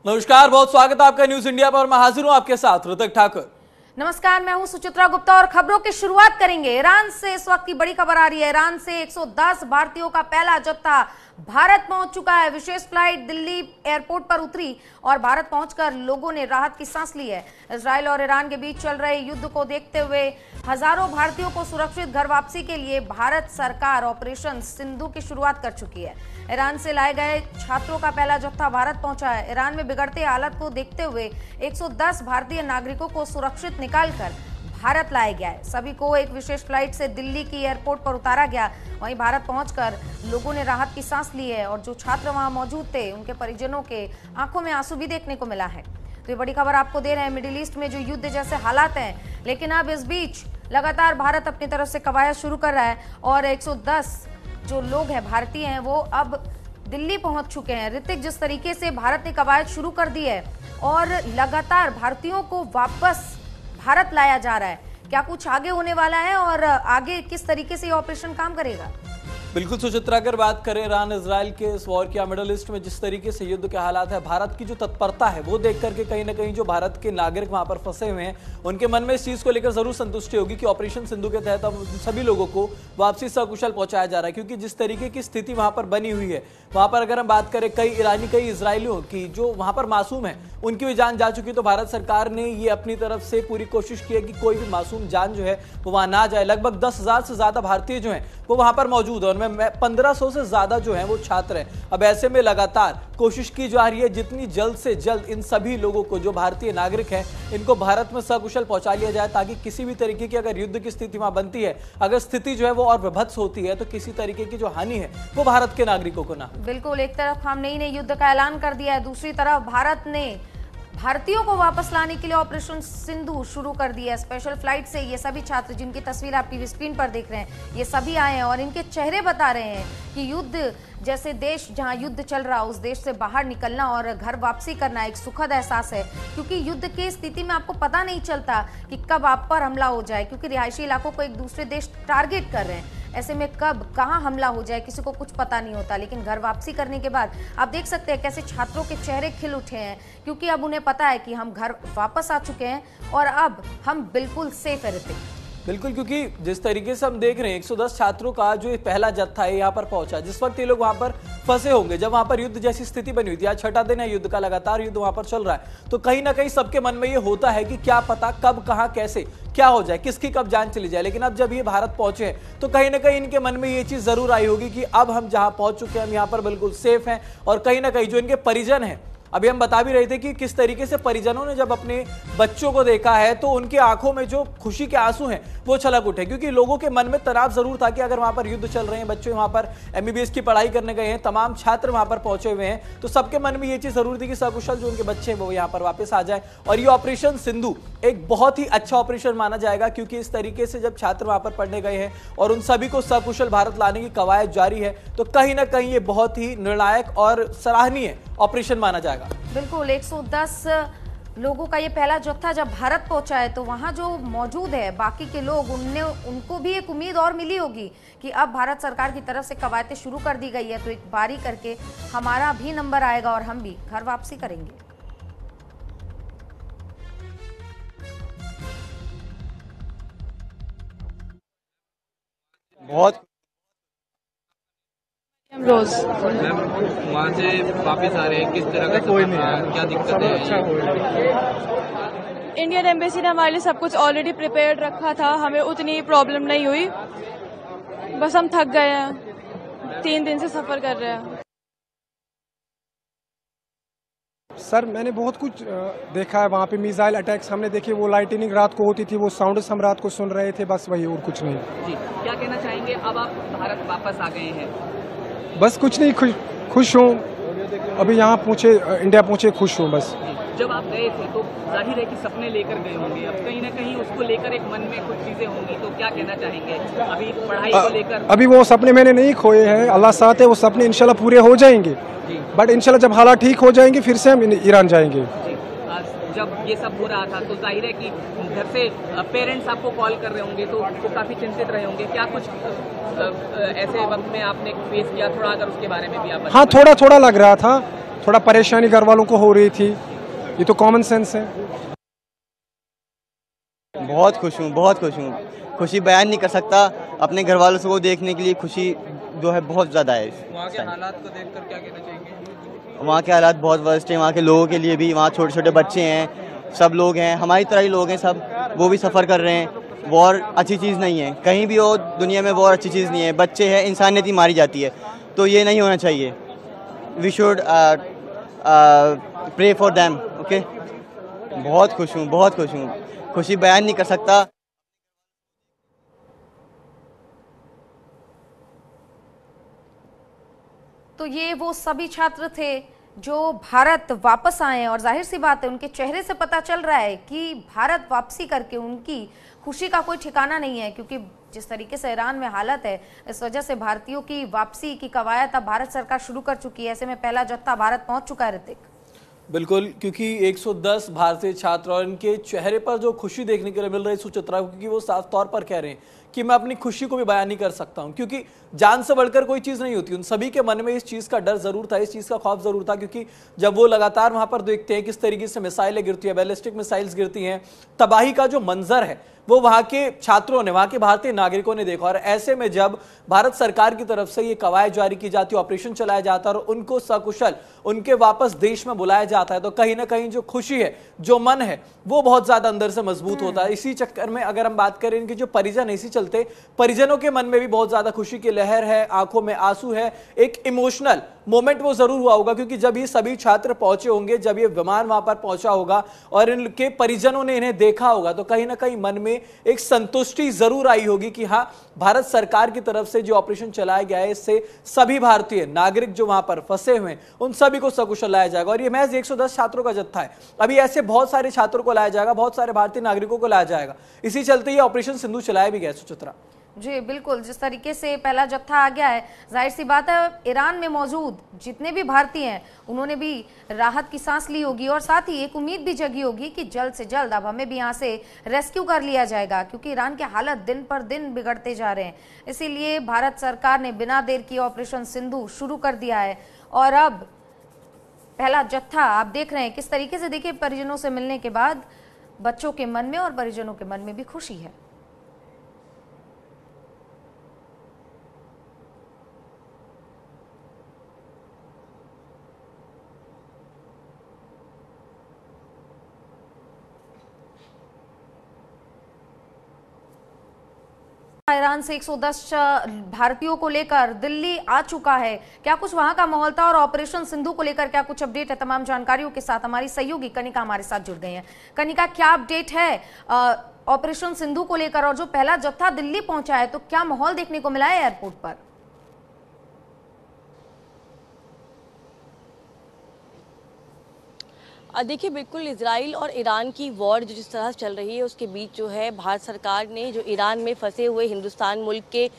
नमस्कार, बहुत स्वागत है आपका न्यूज इंडिया पर। मैं हाजिर हूं आपके साथ ऋतिक ठाकुर। नमस्कार, मैं हूं सुचित्रा गुप्ता और खबरों की शुरुआत करेंगे ईरान से। इस वक्त की बड़ी खबर आ रही है। ईरान से 110 भारतीयों का पहला जत्था भारत पहुंच चुका है। विशेष फ्लाइट दिल्ली एयरपोर्ट पर उतरी और भारत पहुंचकर लोगों ने राहत की सांस ली है। इजराइल और ईरान के बीच चल रहे युद्ध को देखते हुए हजारों भारतीयों को सुरक्षित घर वापसी के लिए भारत सरकार ऑपरेशन सिंधु की शुरुआत कर चुकी है। ईरान से लाए गए छात्रों का पहला जत्था भारत पहुंचा है। ईरान में बिगड़ते हालत को देखते हुए 110 भारतीय नागरिकों को सुरक्षित निकालकर भारत लाया गया है। सभी को एक विशेष फ्लाइट से दिल्ली की एयरपोर्ट पर उतारा गया। वहीं भारत पहुंचकर लोगों ने राहत की सांस ली है और जो छात्र वहां मौजूद थे उनके परिजनों के आंखों में आंसू भी देखने को मिला है। तो ये बड़ी खबर आपको दे रहे हैं। मिडिल ईस्ट में जो युद्ध जैसे हालात हैं, लेकिन अब इस बीच लगातार भारत अपनी तरफ से कवायद शुरू कर रहा है और 110 जो लोग हैं भारतीय हैं वो अब दिल्ली पहुंच चुके हैं। ऋतिक, जिस तरीके से भारत ने कवायद शुरू कर दी है और लगातार भारतीयों को वापस भारत लाया जा रहा है, क्या कुछ आगे होने वाला है और आगे किस तरीके से ये ऑपरेशन काम करेगा? बिल्कुल सुचित्रा, अगर बात करें ईरान इजराइल के इस वॉर की, मिडिल ईस्ट में जिस तरीके से युद्ध के हालात है, भारत की जो तत्परता है वो देख करके कहीं ना कहीं जो भारत के नागरिक वहां पर फंसे हुए हैं उनके मन में इस चीज को लेकर जरूर संतुष्टि होगी कि ऑपरेशन सिंधु के तहत अब सभी लोगों को वापसी सकुशल पहुंचाया जा रहा है। क्योंकि जिस तरीके की स्थिति वहां पर बनी हुई है, वहां पर अगर हम बात करें कई ईरानी कई इजरायलियों की जो वहां पर मासूम है उनकी भी जान जा चुकी है। तो भारत सरकार ने ये अपनी तरफ से पूरी कोशिश की है कि कोई भी मासूम जान जो है वो वहां ना जाए। लगभग 10,000 से ज्यादा भारतीय जो हैं वो वहां पर मौजूद है, उनमें 1500 से ज्यादा जो हैं वो छात्र हैं। अब ऐसे में लगातार कोशिश की जा रही है जितनी जल्द से जल्द इन सभी लोगों को, जो भारतीय नागरिक हैं, इनको भारत में सकुशल पहुंचा लिया जाए, ताकि किसी भी तरीके की अगर युद्ध की स्थिति वहां बनती है, अगर स्थिति जो है वो और विभत्स होती है, तो किसी तरीके की जो हानि है वो भारत के नागरिकों को ना। बिल्कुल, एक तरफ खामनेई ने युद्ध का ऐलान कर दिया है, दूसरी तरफ भारत ने भारतीयों को वापस लाने के लिए ऑपरेशन सिंधु शुरू कर दिया है। स्पेशल फ्लाइट से ये सभी छात्र, जिनकी तस्वीर आप टीवी स्क्रीन पर देख रहे हैं, ये सभी आए हैं और इनके चेहरे बता रहे हैं कि युद्ध जैसे देश जहां युद्ध चल रहा है उस देश से बाहर निकलना और घर वापसी करना एक सुखद एहसास है। क्योंकि युद्ध की स्थिति में आपको पता नहीं चलता कि कब आप पर हमला हो जाए, क्योंकि रिहायशी इलाकों को एक दूसरे देश टारगेट कर रहे हैं। ऐसे में कब कहां हमला हो जाए किसी को कुछ पता नहीं होता। लेकिन घर वापसी करने के बाद आप देख सकते हैं कैसे छात्रों के चेहरे खिल उठे हैं, क्योंकि अब उन्हें पता है कि हम घर वापस आ चुके हैं और अब हम बिल्कुल सेफ है। ऋतिक, बिल्कुल, क्योंकि जिस तरीके से हम देख रहे हैं 110 छात्रों का जो पहला जत्था है यहाँ पर पहुंचा। जिस वक्त ये लोग वहां पर फंसे होंगे, जब वहां पर युद्ध जैसी स्थिति बनी हुई थी, आज 6वां दिन है युद्ध का, लगातार युद्ध वहां पर चल रहा है, तो कहीं ना कहीं सबके मन में ये होता है कि क्या पता कब कहां कैसे क्या हो जाए, किसकी कब जान चली जाए। लेकिन अब जब ये भारत पहुंचे हैं तो कहीं ना कहीं इनके मन में ये चीज जरूर आई होगी कि अब हम जहां पहुंच चुके हैं हम यहाँ पर बिल्कुल सेफ हैं। और कहीं ना कहीं जो इनके परिजन हैं, अभी हम बता भी रहे थे कि किस तरीके से परिजनों ने जब अपने बच्चों को देखा है तो उनकी आंखों में जो खुशी के आंसू हैं वो छलक उठे। क्योंकि लोगों के मन में तनाव जरूर था कि अगर वहां पर युद्ध चल रहे हैं, बच्चे वहां पर MBBS की पढ़ाई करने गए हैं, तमाम छात्र वहां पर पहुंचे हुए हैं, तो सबके मन में ये चीज जरूर थी कि सकुशल जो उनके बच्चे हैं वो यहाँ पर वापस आ जाए। और ये ऑपरेशन सिंधु एक बहुत ही अच्छा ऑपरेशन माना जाएगा, क्योंकि इस तरीके से जब छात्र वहां पर पढ़ने गए हैं और उन सभी को सकुशल भारत लाने की कवायद जारी है, तो कहीं ना कहीं ये बहुत ही निर्णायक और सराहनीय ऑपरेशन माना जाएगा। बिल्कुल, 110 लोगों का ये पहला जत्था जब भारत पहुंचा है तो वहां जो मौजूद है बाकी के लोग, उनको भी एक उम्मीद और मिली होगी कि अब भारत सरकार की तरफ से कवायदें शुरू कर दी गई है तो एक बारी करके हमारा भी नंबर आएगा और हम भी घर वापसी करेंगे। बहुत रोज मैम वहाँ से वापस आ रहे हैं, किस तरह का कोई नहीं, क्या दिक्कत है? इंडियन एम्बेसी ने हमारे लिए सब कुछ ऑलरेडी प्रिपेयर्ड रखा था, हमें उतनी प्रॉब्लम नहीं हुई। बस हम थक गए हैं, 3 दिन से सफर कर रहे हैं। सर, मैंने बहुत कुछ देखा है वहाँ पे। मिसाइल अटैक्स हमने देखे, वो लाइटनिंग रात को होती थी, वो साउंड्स हम रात को सुन रहे थे, बस वही और कुछ नहीं। जी, क्या कहना चाहेंगे? अब आप भारत वापस आ गए हैं। बस कुछ नहीं, खुश हूँ। अभी यहाँ पहुँचे, इंडिया पहुँचे, खुश हूँ बस। जब आप गए थे तो जाहिर है कि सपने लेकर गए होंगे, अब कहीं ना कहीं उसको लेकर एक मन में कुछ चीजें होंगी, तो क्या कहना चाहेंगे अभी पढ़ाई को लेकर? अभी वो सपने मैंने नहीं खोए हैं, अल्लाह साथ है, वो सपने इंशाल्लाह पूरे हो जाएंगे। बट इंशाल्लाह जब हालात ठीक हो जाएंगे फिर से हम ईरान जाएंगे। जब ये सब हो रहा था तो जाहिर है कि घर से पेरेंट्स आपको कॉल कर रहे होंगे तो वो काफी चिंतित रहे होंगे, क्या कुछ ऐसे वक्त में आपने फेस किया? थोड़ा अगर उसके बारे में भी आप हाँ, थोड़ा थोड़ा लग रहा था, थोड़ा परेशानी घर वालों को हो रही थी, ये तो कॉमन सेंस है। बहुत खुश हूँ, बहुत खुश हूँ। खुशी बयान नहीं कर सकता। अपने घर वालों को देखने के लिए खुशी जो है बहुत ज़्यादा है। वहाँ के हालात को देखकर क्या कहना चाहेंगे? वहाँ के हालात बहुत वर्स्ट हैं। वहाँ के लोगों के लिए भी, वहाँ छोटे छोटे बच्चे हैं, सब लोग हैं, हमारी तरह ही लोग हैं सब, वो भी सफ़र कर रहे हैं। वॉर अच्छी चीज़ नहीं है, कहीं भी हो दुनिया में वॉर अच्छी चीज़ नहीं है। बच्चे हैं, इंसानियत ही मारी जाती है, तो ये नहीं होना चाहिए। We should pray for them. Okay, बहुत खुश हूँ, बहुत खुश हूँ। खुशी बयान नहीं कर सकता। तो ये वो सभी छात्र थे जो भारत वापस आए हैं और जाहिर सी बात है उनके चेहरे से पता चल रहा है कि भारत वापसी करके उनकी खुशी का कोई ठिकाना नहीं है, क्योंकि जिस तरीके से ईरान में हालत है, इस वजह से भारतीयों की वापसी की कवायद अब भारत सरकार शुरू कर चुकी है। ऐसे में पहला जत्था भारत पहुंच चुका है। ऋतिक, बिल्कुल, क्योंकि 110 भारतीय छात्र और इनके चेहरे पर जो खुशी देखने के लिए मिल रही है सुचित्रा, क्योंकि वो साफ तौर पर कह रहे हैं कि मैं अपनी खुशी को भी बयान नहीं कर सकता हूं, क्योंकि जान से बढ़कर कोई चीज नहीं होती। उन सभी के मन में इस चीज का डर जरूर था, इस चीज का खौफ जरूर था, क्योंकि जब वो लगातार वहां पर देखते हैं किस तरीके से मिसाइलें गिरती है, बैलिस्टिक मिसाइल्स गिरती हैं, तबाही का जो मंजर है वो वहां के छात्रों ने, वहां के भारतीय नागरिकों ने देखा। और ऐसे में जब भारत सरकार की तरफ से ये कवायद जारी की जाती है, ऑपरेशन चलाया जाता है और उनको सकुशल उनके वापस देश में बुलाया जाता है, तो कहीं ना कहीं जो खुशी है, जो मन है, वो बहुत ज्यादा अंदर से मजबूत होता है। इसी चक्कर में अगर हम बात करें, इनके जो परिजन, इसी चलते परिजनों के मन में भी बहुत ज्यादा खुशी की लहर है, आंखों में आंसू है। एक इमोशनल मोमेंट वो जरूर हुआ होगा, क्योंकि जब ये सभी छात्र पहुंचे होंगे, जब ये विमान वहां पर पहुंचा होगा और इनके परिजनों ने इन्हें देखा होगा, तो कहीं ना कहीं मन में एक संतुष्टि जरूर आई होगी कि हाँ, भारत सरकार की तरफ से जो ऑपरेशन चलाया गया है, इससे सभी भारतीय नागरिक जो वहां पर फंसे हुए हैं उन सभी को सकुशल लाया जाएगा। और ये महज 110 छात्रों का जत्था है, अभी ऐसे बहुत सारे छात्रों को लाया जाएगा, बहुत सारे भारतीय नागरिकों को लाया जाएगा। इसी चलते ये ऑपरेशन सिंधु चलाया भी गया। सुचित्रा जी बिल्कुल, जिस तरीके से पहला जत्था आ गया है, जाहिर सी बात है ईरान में मौजूद जितने भी भारतीय हैं उन्होंने भी राहत की सांस ली होगी और साथ ही एक उम्मीद भी जगी होगी कि जल्द से जल्द अब हमें भी यहाँ से रेस्क्यू कर लिया जाएगा, क्योंकि ईरान के हालत दिन पर दिन बिगड़ते जा रहे हैं। इसीलिए भारत सरकार ने बिना देर किए ऑपरेशन सिंधु शुरू कर दिया है और अब पहला जत्था आप देख रहे हैं किस तरीके से। देखिए, परिजनों से मिलने के बाद बच्चों के मन में और परिजनों के मन में भी खुशी है। ईरान से 110 भारतीयों को लेकर दिल्ली आ चुका है। क्या कुछ वहां का माहौल था और ऑपरेशन सिंधु को लेकर क्या कुछ अपडेट है? तमाम जानकारियों के साथ हमारी सहयोगी कनिका हमारे साथ जुड़ गई हैं। कनिका, क्या अपडेट है ऑपरेशन सिंधु को लेकर और जो पहला जत्था दिल्ली पहुंचा है, तो क्या माहौल देखने को मिला है एयरपोर्ट पर? देखिए, बिल्कुल इजराइल और ईरान की वॉर जो जिस तरह चल रही है उसके बीच जो है भारत सरकार ने जो ईरान में फंसे हुए हिंदुस्तान मुल्क के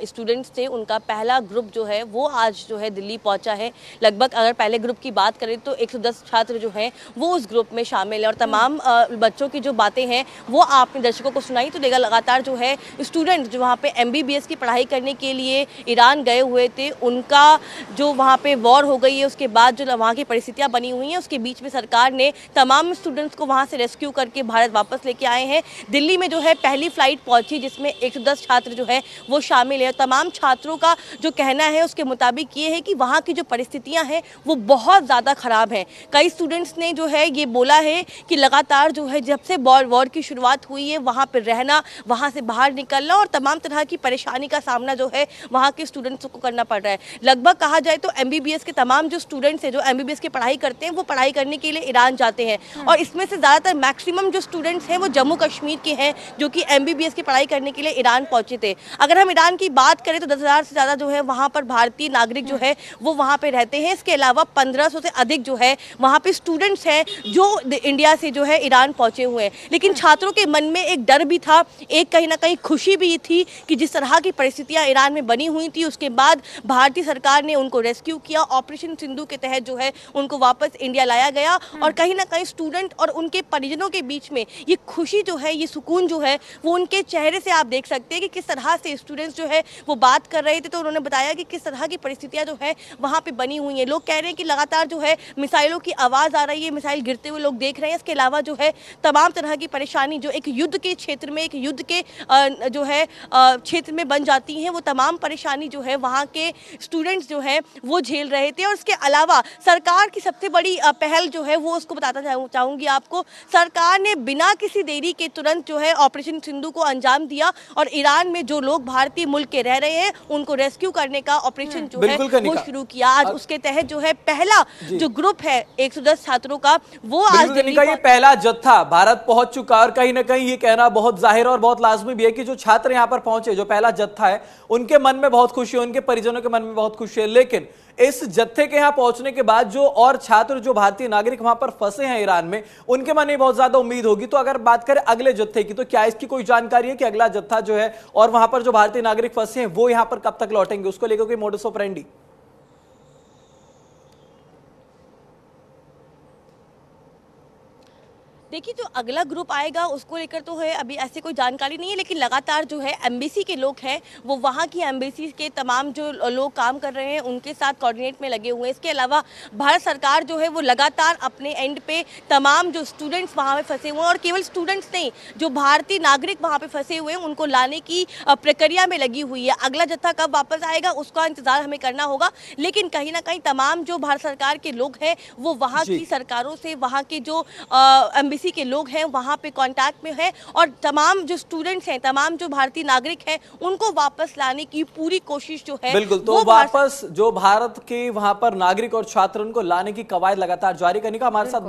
स्टूडेंट्स थे उनका पहला ग्रुप जो है वो आज जो है दिल्ली पहुंचा है। लगभग अगर पहले ग्रुप की बात करें तो 110 छात्र जो हैं वो उस ग्रुप में शामिल है और तमाम बच्चों की जो बातें हैं वो आपने दर्शकों को सुनाई। तो देखा लगातार जो है स्टूडेंट जो वहाँ पे MBBS की पढ़ाई करने के लिए ईरान गए हुए थे, उनका जो वहाँ पे वॉर हो गई है उसके बाद जो वहाँ की परिस्थितियाँ बनी हुई हैं उसके बीच में सरकार ने तमाम स्टूडेंट्स को वहां से रेस्क्यू करके भारत वापस लेके आए हैं। दिल्ली में जो है पहली फ्लाइट पहुंची जिसमें 110 छात्र जो है वो शामिल है। तमाम छात्रों का जो कहना है उसके मुताबिक ये है कि वहां की जो परिस्थितियां हैं वो बहुत ज़्यादा ख़राब हैं। कई स्टूडेंट्स ने जो है ये बोला है कि लगातार जो है जब से वॉर की शुरुआत हुई है वहाँ पर रहना, वहाँ से बाहर निकलना और तमाम तरह की परेशानी का सामना जो है वहाँ के स्टूडेंट्स को करना पड़ रहा है। लगभग कहा जाए तो MBBS के तमाम जो स्टूडेंट्स हैं जो MBBS की पढ़ाई करते हैं वो पढ़ाई करने के लिए ईरान जाते हैं और इसमें से ज़्यादातर मैक्सिमम जो स्टूडेंट्स हैं वो जम्मू कश्मीर के हैं जो कि MBBS की पढ़ाई करने के लिए ईरान पहुंचे थे। अगर हम ईरान की बात करें तो 10,000 से ज़्यादा जो है वहाँ पर भारतीय नागरिक जो है वो वहाँ पे रहते हैं। इसके अलावा 1500 से अधिक जो है वहाँ पे स्टूडेंट्स हैं जो इंडिया से जो है ईरान पहुँचे हुए हैं। लेकिन छात्रों के मन में एक डर भी था, एक कहीं ना कहीं खुशी भी थी कि जिस तरह की परिस्थितियाँ ईरान में बनी हुई थी उसके बाद भारतीय सरकार ने उनको रेस्क्यू किया। ऑपरेशन सिंधु के तहत जो है उनको वापस इंडिया लाया गया और कहीं ना कहीं स्टूडेंट और उनके परिजनों के बीच में ये खुशी जो है, ये सुकून जो है, वो उनके चेहरे से आप देख सकते हैं कि किस तरह से स्टूडेंट्स जो है वो बात कर रहे थे। तो उन्होंने बताया कि किस तरह की परिस्थितियां जो है वहाँ पे बनी हुई हैं। लोग कह रहे हैं कि लगातार जो है मिसाइलों की आवाज़ आ रही है, मिसाइल गिरते हुए लोग देख रहे हैं। इसके अलावा जो है तमाम तरह की परेशानी जो एक युद्ध के क्षेत्र में, एक युद्ध के जो है क्षेत्र में बन जाती हैं, वो तमाम परेशानी जो है वहाँ के स्टूडेंट्स जो है वो झेल रहे थे। और इसके अलावा सरकार की सबसे बड़ी पहल जो है वो उसको बताना चाहूँगी आपको। सरकार ने बिना किसी देरी के तुरंत जो है ऑपरेशन सिंधु को अंजाम दिया और ईरान में जो लोग भारतीय मुल्क के रह रहे हैं उनको रेस्क्यू करने का ऑपरेशन जो है वो शुरू किया। आज उसके तहत जो है पहला जो ग्रुप है 110 छात्रों का वो आज दिल्ली का ये पहला जत्था भारत पहुंच चुका। और कहीं ना कहीं ये कहना बहुत जाहिर और बहुत लाजमी भी है कि जो छात्र यहाँ पर पहुंचे, जो पहला जत्था है, उनके मन में बहुत खुशी है, उनके परिजनों के मन में बहुत खुशी है। लेकिन इस जत्थे के यहाँ पहुंचने के बाद जो और छात्र, जो भारतीय नागरिक वहां पर फंसे हैं ईरान में, उनके मन में बहुत ज्यादा उम्मीद होगी। तो अगर बात करें अगले जत्थे की, तो क्या इसकी कोई जानकारी है कि अगला जत्था जो है और वहां पर जो भारतीय नागरिक फंसे हैं वो यहाँ पर कब तक लौटेंगे? उसको लेकर कोई मोडस ऑपरेंडी? देखिए, जो अगला ग्रुप आएगा उसको लेकर तो है अभी ऐसे कोई जानकारी नहीं है, लेकिन लगातार जो है एम्बेसी के लोग हैं वो वहाँ की एम्बेसी के तमाम जो लोग काम कर रहे हैं उनके साथ कोऑर्डिनेट में लगे हुए हैं। इसके अलावा भारत सरकार जो है वो लगातार अपने एंड पे तमाम जो स्टूडेंट्स वहाँ पे फंसे हुए हैं, और केवल स्टूडेंट्स नहीं, जो भारतीय नागरिक वहाँ पे फंसे हुए हैं उनको लाने की प्रक्रिया में लगी हुई है। अगला जत्था कब वापस आएगा उसका इंतजार हमें करना होगा, लेकिन कहीं ना कहीं तमाम जो भारत सरकार के लोग हैं वो वहाँ की सरकारों से, वहाँ के जो एम्बेसी के लोग हैं वहाँ पे कांटेक्ट में है, और तमाम जो स्टूडेंट्स हैं, तमाम जो भारतीय नागरिक हैं उनको वापस लाने की पूरी कोशिश जो है। बिल्कुल, तो वापस जो भारत के वहां पर नागरिक और छात्र, उनको लाने की कवायद लगातार जारी करने का हमारे साथ